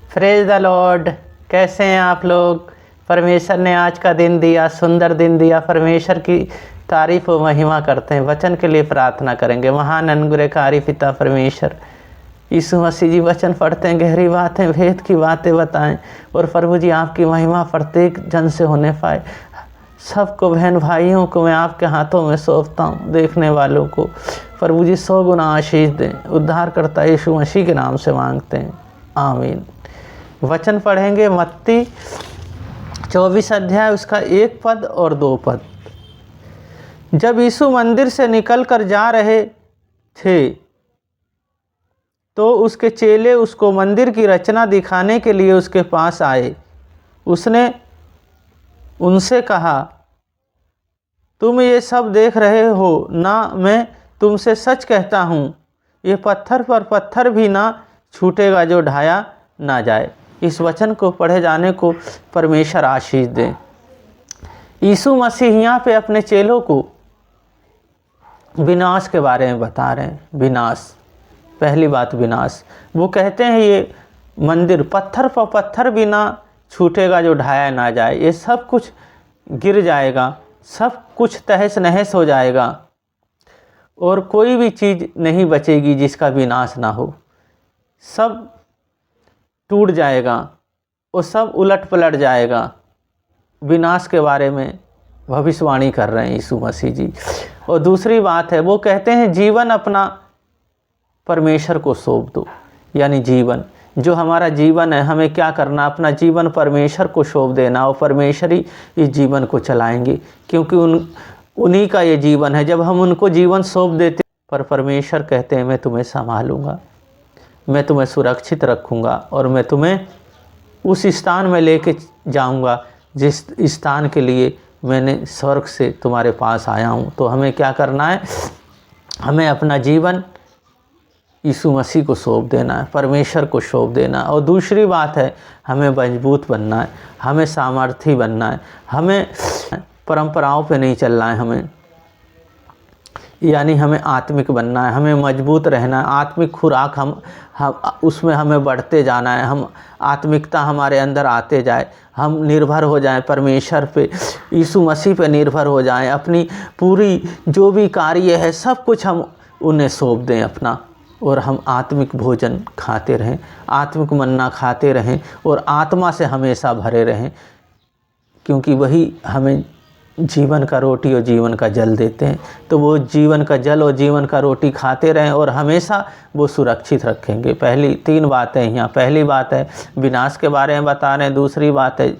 Praise the Lord. कैसे हैं आप लोग? परमेश्वर ने आज का दिन दिया, सुंदर दिन दिया। परमेश्वर की तारीफ व महिमा करते हैं। वचन के लिए प्रार्थना करेंगे। महान अनुग्रहकारी पिता परमेश्वर यीशु मसीह जी, वचन पढ़ते हैं, गहरी बातें, भेद की बातें बताएं और प्रभु जी आपकी महिमा प्रत्येक जन से होने पाए। सबको, बहन भाइयों को मैं आपके हाथों में सौंपता हूँ। देखने वालों को प्रभु जी 100 गुना आशीष दें। उद्धारकर्ता यीशु मसीह के नाम से मांगते हैं, आमीन। वचन पढ़ेंगे मत्ती 24 अध्याय, उसका 1 पद और 2 पद। जब यीशु मंदिर से निकल कर जा रहे थे तो उसके चेले उसको मंदिर की रचना दिखाने के लिए उसके पास आए। उसने उनसे कहा, तुम ये सब देख रहे हो ना? मैं तुमसे सच कहता हूँ, ये पत्थर पर पत्थर भी ना छूटेगा जो ढाया ना जाए। इस वचन को पढ़े जाने को परमेश्वर आशीष दें। यीशु मसीह यहाँ पे अपने चेलों को विनाश के बारे में बता रहे हैं। विनाश, पहली बात विनाश। वो कहते हैं ये मंदिर पत्थर पर पत्थर भी ना छूटेगा जो ढाया ना जाए। ये सब कुछ गिर जाएगा, सब कुछ तहस नहस हो जाएगा और कोई भी चीज़ नहीं बचेगी जिसका विनाश ना हो। सब टूट जाएगा और सब उलट पलट जाएगा। विनाश के बारे में भविष्यवाणी कर रहे हैं यीशु मसीह जी। और दूसरी बात है, वो कहते हैं जीवन अपना परमेश्वर को सौंप दो। यानी जीवन, जो हमारा जीवन है, हमें क्या करना? अपना जीवन परमेश्वर को सौंप देना और परमेश्वर ही इस जीवन को चलाएंगे, क्योंकि उन्हीं का ये जीवन है। जब हम उनको जीवन सौंप देते, पर परमेश्वर कहते हैं मैं तुम्हें संभालूंगा, मैं तुम्हें सुरक्षित रखूंगा और मैं तुम्हें उस स्थान में लेके जाऊंगा जिस स्थान के लिए मैंने स्वर्ग से तुम्हारे पास आया हूं। तो हमें क्या करना है? हमें अपना जीवन यीशु मसीह को सौंप देना है, परमेश्वर को सौंप देना। और दूसरी बात है, हमें मजबूत बनना है, हमें सामर्थी बनना है, हमें परंपराओं पे नहीं चलना है। हमें यानी हमें आत्मिक बनना है, हमें मजबूत रहना है। आत्मिक खुराक हम उसमें हमें बढ़ते जाना है। हम आत्मिकता हमारे अंदर आते जाए, हम निर्भर हो जाएं परमेश्वर पे, यीशु मसीह पे निर्भर हो जाएं। अपनी पूरी जो भी कार्य है सब कुछ हम उन्हें सौंप दें अपना, और हम आत्मिक भोजन खाते रहें, आत्मिक मन्ना खाते रहें और आत्मा से हमेशा भरे रहें, क्योंकि वही हमें जीवन का रोटी और जीवन का जल देते हैं। तो वो जीवन का जल और जीवन का रोटी खाते रहें और हमेशा वो सुरक्षित रखेंगे। पहली 3 बातें यहाँ। पहली बात है विनाश के बारे में बता रहे हैं। दूसरी बात है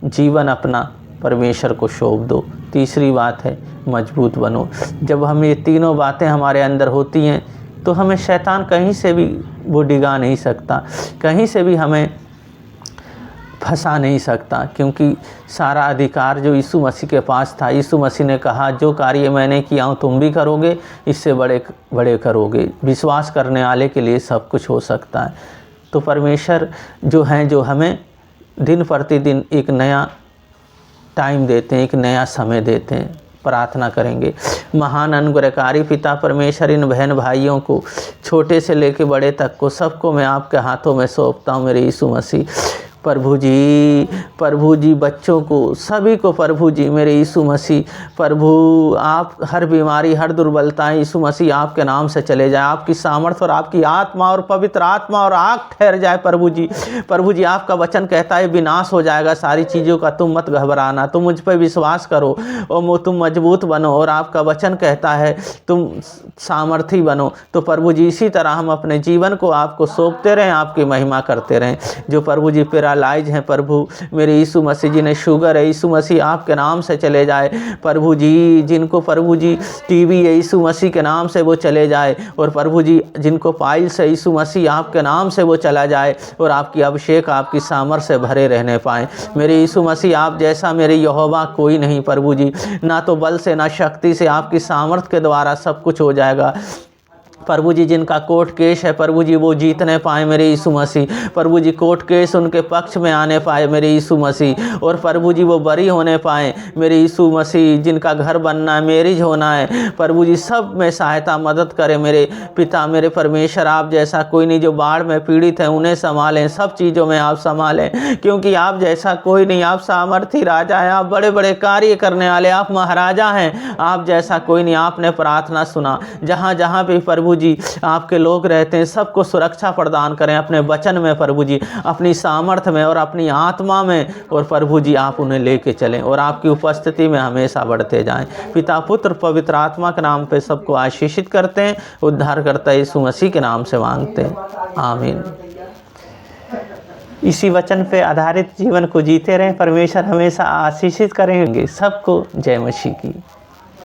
जीवन अपना परमेश्वर को सौंप दो। तीसरी बात है मजबूत बनो। जब हम ये तीनों बातें हमारे अंदर होती हैं तो हमें शैतान कहीं से भी वो डिगा नहीं सकता, कहीं से भी हमें फंसा नहीं सकता, क्योंकि सारा अधिकार जो यीशु मसीह के पास था। यीशु मसीह ने कहा, जो कार्य मैंने किया हूँ तुम भी करोगे, इससे बड़े बड़े करोगे। विश्वास करने वाले के लिए सब कुछ हो सकता है। तो परमेश्वर जो हैं, जो हमें दिन प्रतिदिन एक नया टाइम देते हैं, एक नया समय देते हैं। प्रार्थना करेंगे। महान अनुग्रहकारी पिता परमेश्वर, इन बहन भाइयों को, छोटे से लेकर बड़े तक को, सबको मैं आपके हाथों में सौंपता हूँ मेरे यीशु मसीह। प्रभु जी बच्चों को, सभी को प्रभु जी मेरे यीशु मसीह, प्रभु आप हर बीमारी, हर दुर्बलताएं यीशु मसीह आपके नाम से चले जाए। आपकी सामर्थ और आपकी आत्मा और पवित्र आत्मा और आग ठहर जाए प्रभु जी आपका वचन कहता है विनाश हो जाएगा सारी चीज़ों का। तुम मत घबराना, तुम मुझ पर विश्वास करो और तुम मजबूत बनो, और आपका वचन कहता है तुम सामर्थी बनो। तो प्रभु जी इसी तरह हम अपने जीवन को आपको सौंपते रहें, आपकी महिमा करते रहें। जो प्रभु जी पैरालाइज हैं प्रभु मेरे यीशु मसीह, जिन्हें शुगर है यीशु मसीह आपके नाम से चले जाए प्रभु जी। जिनको प्रभु जी टीबी है यीशु मसीह के नाम से वो चले जाए, और प्रभु जी जिनको पाइल्स है यीशु मसीह आपके नाम से वो चला जाए, और आपकी अभिषेक आपकी सामर्थ से भरे रहने पाएँ। मेरे यीशु मसीह आप जैसा मेरे यहोवा कोई नहीं प्रभु जी, ना तो बल से ना शक्ति से, आपकी सामर्थ के द्वारा सब कुछ हो जाएगा। प्रभु जी जिनका कोर्ट केस है प्रभु जी वो जीतने पाए मेरे यीशु मसीह। प्रभु जी कोर्ट केस उनके पक्ष में आने पाए मेरे यीशु मसीह। और प्रभु जी वो बरी होने पाए मेरे यीशु मसीह। जिनका घर बनना है, मैरिज होना है, प्रभु जी सब में सहायता मदद करें मेरे पिता मेरे परमेश्वर। आप जैसा कोई नहीं। जो बाढ़ में पीड़ित हैं उन्हें संभालें, सब चीज़ों में आप संभालें, क्योंकि आप जैसा कोई नहीं। आप सामर्थी राजा हैं, आप बड़े बड़े कार्य करने वाले, आप महाराजा हैं। आप जैसा कोई नहीं। आपने प्रार्थना सुना। जहाँ जहाँ भी प्रभु जी आपके लोग रहते हैं सबको सुरक्षा प्रदान करें अपने वचन में प्रभु जी, अपनी सामर्थ्य में और अपनी आत्मा में। और प्रभु जी आप उन्हें लेके चलें और आपकी उपस्थिति में हमेशा बढ़ते जाएं। पिता पुत्र पवित्र आत्मा के नाम पे सबको आशीषित करते हैं। उद्धारकर्ता यीशु मसीह के नाम से मांगते हैं, आमीन। इसी वचन पे आधारित जीवन को जीते रहें। परमेश्वर हमेशा आशीषित करेंगे सबको। जय मसीह की।